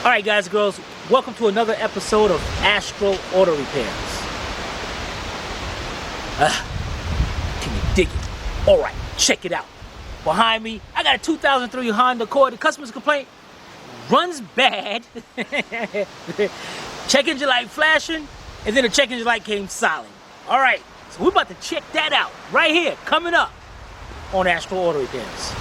Alright guys and girls, welcome to another episode of Astral Auto Repairs. Can you dig it? Alright, check it out. Behind me, I got a 2003 Honda Accord. The customer's complaint runs bad. Check engine light flashing, and then the check engine light came silent. Alright, so we're about to check that out right here, coming up on Astral Auto Repairs.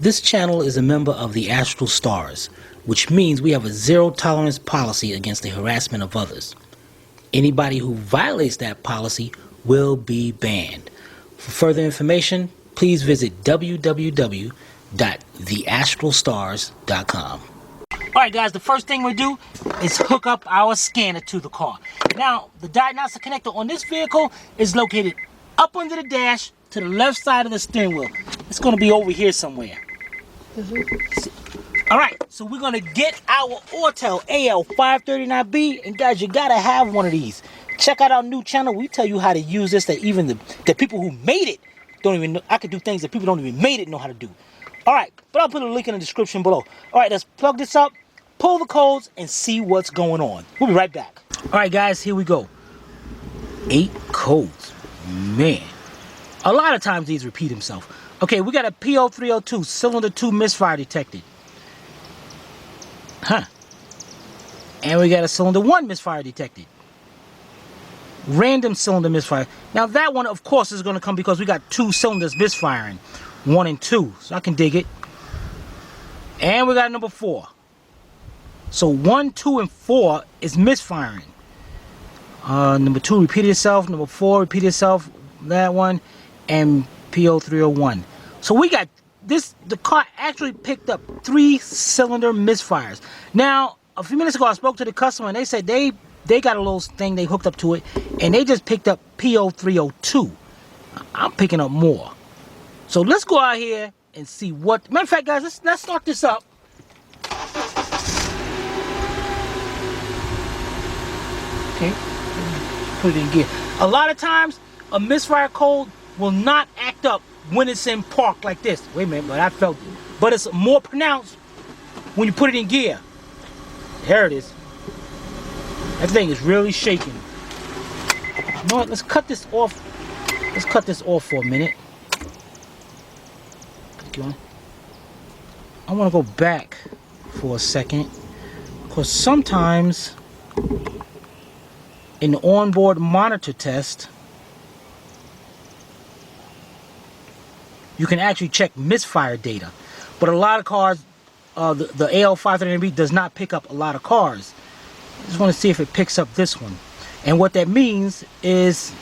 This channel is a member of the Astral Stars, which means we have a zero-tolerance policy against the harassment of others. Anybody who violates that policy will be banned. For further information, please visit www.theastralstars.com. Alright guys, the first thing we do is hook up our scanner to the car. Now, the diagnostic connector on this vehicle is located up under the dash to the left side of the steering wheel. It's going to be over here somewhere. Alright, so we're going to get our Autel AL539B, and guys, you got to have one of these. Check out our new channel. We tell you how to use this that even the people who made it don't even know. I could do things that people don't even made it know how to do. Alright, but I'll put a link in the description below. Alright, let's plug this up, pull the codes, and see what's going on. We'll be right back. Alright guys, here we go. 8 codes. Man. A lot of times these repeat themselves. Okay, we got a P0302 cylinder 2 misfire detected. And we got a cylinder 1 misfire detected. Random cylinder misfire. Now that one, of course, is going to come because we got 2 cylinders misfiring. 1 and 2. So I can dig it. And we got number 4. So 1, 2, and 4 is misfiring. Number 2 repeated itself. Number 4 repeated itself. That one. And P0301. So we got this. The car actually picked up 3 cylinder misfires. Now, a few minutes ago, I spoke to the customer and they said they got a little thing they hooked up to it, and they just picked up P0302. I'm picking up more. So let's go out here and see what. Matter of fact, guys, let's start this up. Okay, put it in gear. A lot of times, a misfire code will not act up when it's in park like this. Wait a minute, but I felt it. But it's more pronounced when you put it in gear. There it is. That thing is really shaking. You know what? Let's cut this off. Let's cut this off for a minute. I want to go back for a second, because sometimes in the onboard monitor test, you can actually check misfire data, but a lot of cars, the AL539B does not pick up a lot of cars. I just want to see if it picks up this one, and what that means is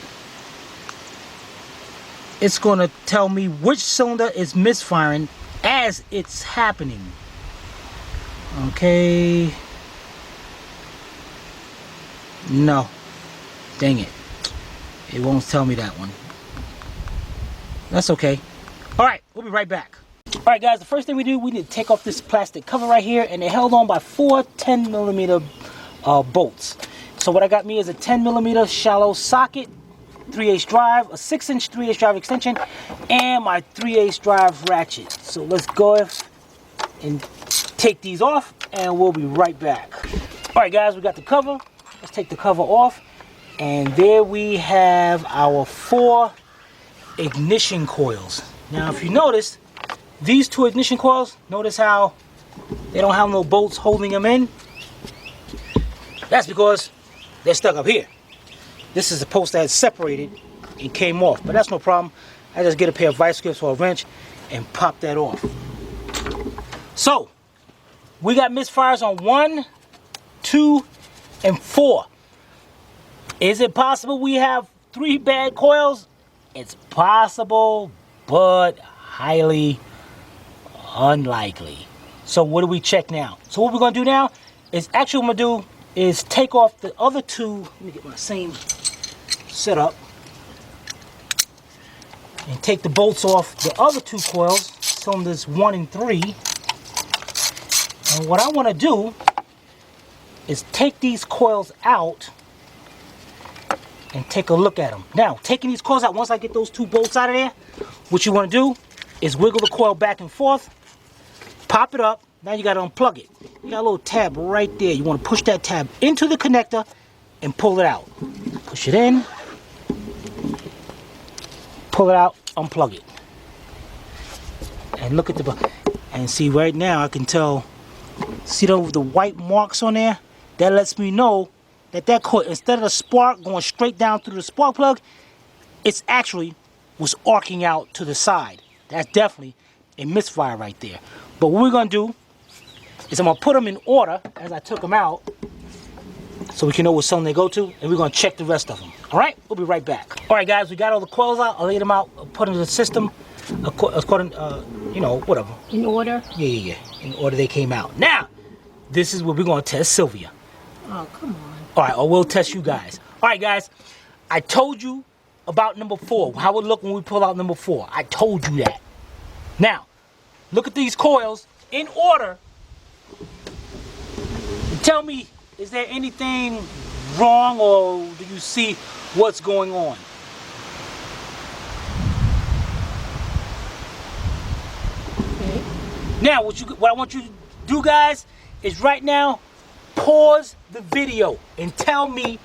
it's going to tell me which cylinder is misfiring as it's happening. Okay. No. Dang it. It won't tell me that one. That's okay. Alright, we'll be right back. Alright guys, the first thing we do, we need to take off this plastic cover right here, and they're held on by 4 10mm bolts. So what I got me is a 10mm shallow socket, 3/8 drive, a 6-inch 3/8 drive extension, and my 3/8 drive ratchet. So let's go and take these off, and we'll be right back. Alright guys, we got the cover. Let's take the cover off, and there we have our 4 ignition coils. Now if you notice, these 2 ignition coils, notice how they don't have no bolts holding them in? That's because they're stuck up here. This is the post that had separated and came off, but that's no problem. I just get a pair of vice grips or a wrench and pop that off. So, we got misfires on 1, 2, and 4. Is it possible we have 3 bad coils? It's possible, but highly unlikely. So what do we check now? So what we're going to do now is actually what I'm going to do is take off the other 2. Let me get my same setup. And take the bolts off the other 2 coils, cylinders 1 and 3. And what I want to do is take these coils out and take a look at them. Now, taking these coils out, once I get those 2 bolts out of there, what you want to do is wiggle the coil back and forth, pop it up. Now you got to unplug it. You got a little tab right there. You want to push that tab into the connector and pull it out. Push it in, pull it out, unplug it. And look at the, and see right now I can tell, see the white marks on there? That lets me know that that coil, instead of the spark going straight down through the spark plug, it's actually was arcing out to the side. That's definitely a misfire right there. But what we're going to do is I'm going to put them in order as I took them out so we can know what cylinder they go to, and we're going to check the rest of them. All right? We'll be right back. All right, guys, we got all the coils out. I laid them out, put them in the system according, you know, whatever. In order? Yeah. In order they came out. Now, this is what we're going to test Sylvia. Oh, come on. All right, or we'll test you guys. All right, guys, I told you about number 4, how it looked when we pull out number 4. I told you that. Now, look at these coils in order. Tell me, is there anything wrong, or do you see what's going on? Okay. Now, what I want you to do, guys, is right now, pause the video and tell me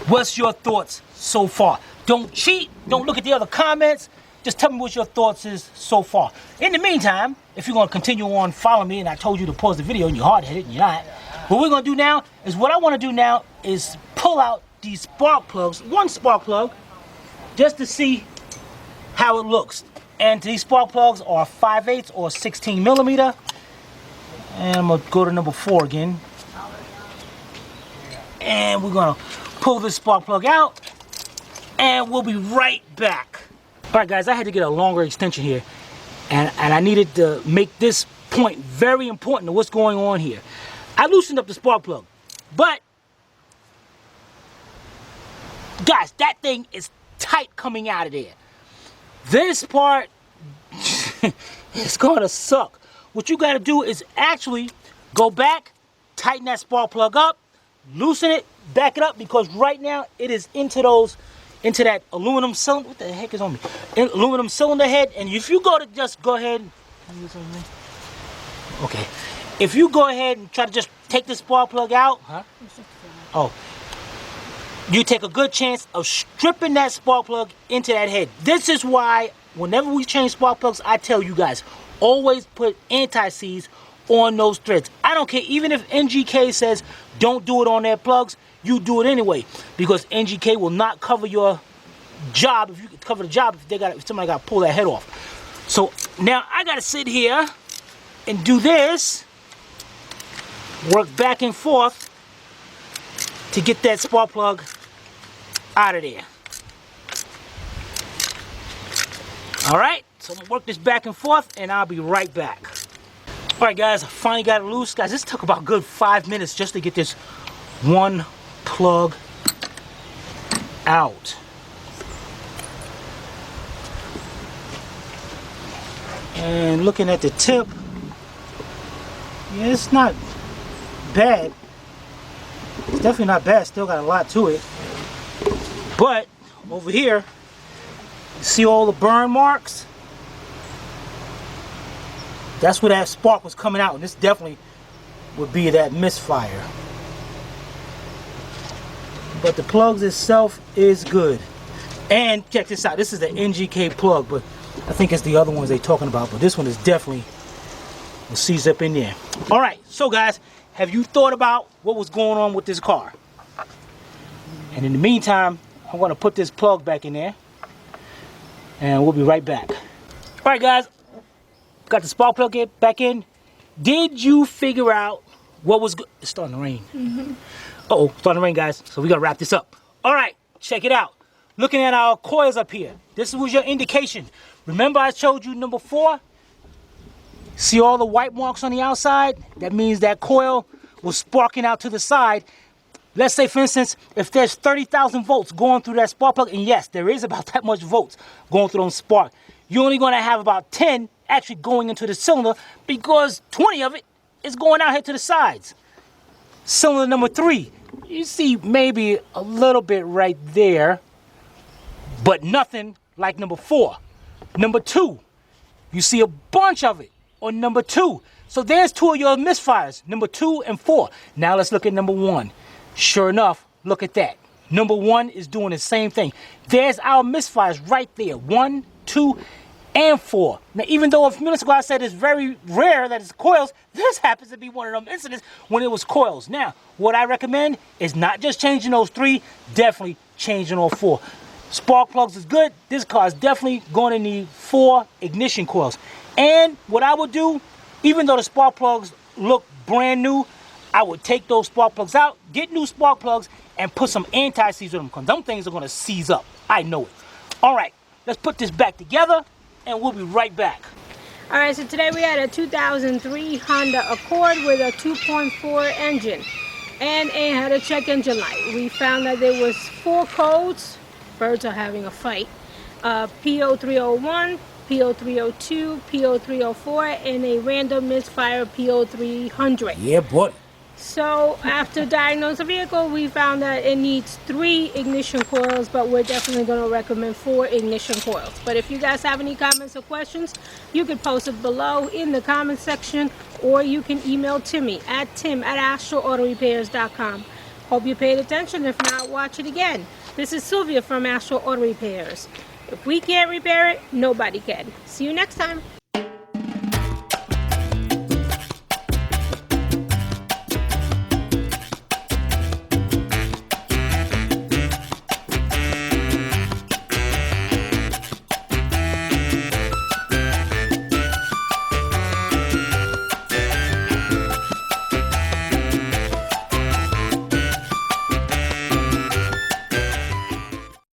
what's your thoughts so far. Don't cheat. Don't look at the other comments. Just tell me what your thoughts is so far. In the meantime, if you're going to continue on following me, and I told you to pause the video and you're hard-headed and you're not, what we're going to do now is, what I want to do now is pull out these spark plugs, one spark plug, just to see how it looks. And these spark plugs are 5/8 or 16 millimeter. And I'm going to go to number 4 again. And we're going to pull this spark plug out, and we'll be right back. All right, guys, I had to get a longer extension here, and I needed to make this point very important to what's going on here. I loosened up the spark plug, but guys, that thing is tight coming out of there. This part is going to suck. What you got to do is actually go back, tighten that spark plug up, loosen it, back it up, because right now it is into that aluminum cylinder. What the heck is on me? Aluminum cylinder head. And if you go to just go ahead, okay, if you go ahead and try to just take the spark plug out, you take a good chance of stripping that spark plug into that head. This is why whenever we change spark plugs, I tell you guys, always put anti-seize on those threads. I don't care, even if NGK says don't do it on their plugs, you do it anyway, because NGK will not cover your job. If you cover the job, if somebody got to pull that head off. So now I got to sit here and do this, work back and forth to get that spark plug out of there. All right, so I'm gonna work this back and forth, and I'll be right back. All right, guys, I finally got it loose. Guys, this took about a good 5 minutes just to get this one plug out. And looking at the tip, yeah, it's not bad. It's definitely not bad. Still got a lot to it. But over here, you see all the burn marks? That's where that spark was coming out, and this definitely would be that misfire. But the plugs itself is good. And check this out. This is the NGK plug, but I think it's the other ones they're talking about. But this one is definitely will seize up in there. All right, so guys, have you thought about what was going on with this car? And in the meantime, I'm going to put this plug back in there, and we'll be right back. All right, guys, got the spark plug back in. Did you figure out what was good? It's starting to rain. Uh-oh, starting to rain, guys. So we got to wrap this up. All right, check it out. Looking at our coils up here, this was your indication. Remember I showed you number 4? See all the white marks on the outside? That means that coil was sparking out to the side. Let's say, for instance, if there's 30,000 volts going through that spark plug, and yes, there is about that much volts going through those spark, you're only going to have about 10 actually going into the cylinder, because 20 of it is going out here to the sides. Cylinder number 3, you see maybe a little bit right there, but nothing like number 4. Number 2, you see a bunch of it on number 2. So there's 2 of your misfires, number 2 and 4. Now let's look at number 1. Sure enough, look at that. Number 1 is doing the same thing. There's our misfires right there. 1, 2, and 4. Now, even though a few minutes ago I said it's very rare that it's coils, this happens to be one of them incidents when it was coils. Now, what I recommend is not just changing those 3, definitely changing all 4. Spark plugs is good. This car is definitely going to need 4 ignition coils. And what I would do, even though the spark plugs look brand new, I would take those spark plugs out, get new spark plugs, and put some anti-seize with them, because them things are going to seize up. I know it. All right, let's put this back together, and we'll be right back. All right, so today we had a 2003 Honda Accord with a 2.4 engine, and it had a check engine light. We found that there was 4 codes. Birds are having a fight. P0301, P0302, P0304, and a random misfire P0300. Yeah, boy. So after diagnosing the vehicle, we found that it needs 3 ignition coils, but we're definitely going to recommend 4 ignition coils. But if you guys have any comments or questions, you can post it below in the comment section, or you can email Timmy at tim@astralautorepairs.com. Hope you paid attention. If not, watch it again. This is Sylvia from Astral Auto Repairs. If we can't repair it, nobody can. See you next time.